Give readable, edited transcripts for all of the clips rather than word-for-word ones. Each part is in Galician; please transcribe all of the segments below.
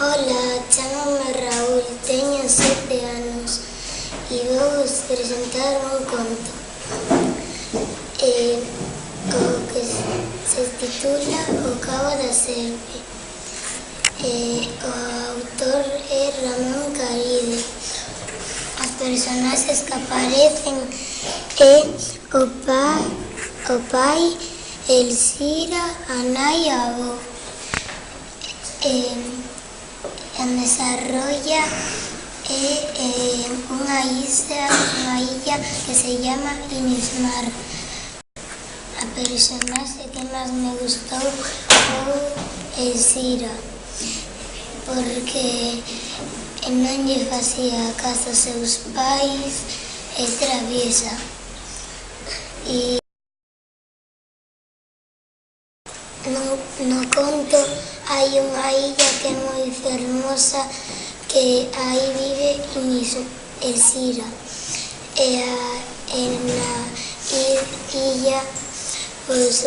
Ola, chámame Raúl, teño 7 anos e vou presentar un conto o que se titula O cabo da serpe. O autor é Ramón Caride. Os personaxes que aparecen é o pai, Elxira, a nai e a avó. En desarrolla unha illa que se llama Inismar. A personaxe que máis me gustou foi Elxira, porque non lle facía caso aos seus pais e traviesa. No conto hai unha illa que é moi fermosa, que aí vive Elxira. E na illa, pois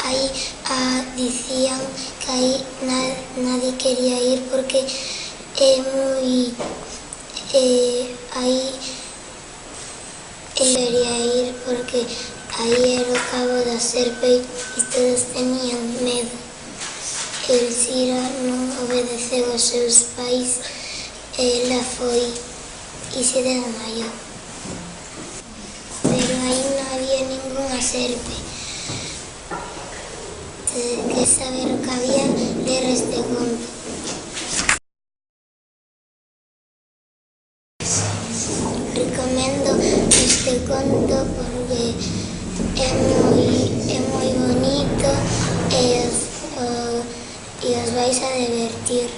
aí dicían que aí nadie quería ir porque é moi... aí quería ir porque aí era o cabo da serpe e todos tenían medo. Elxira non obedeceu aos seus pais e ela foi e se desmaiou. Pero aí non había ningunha serpe. Se queres saber o que había, ler este conto. Recomendo este conto porque é moi bonito e os vais a divertir.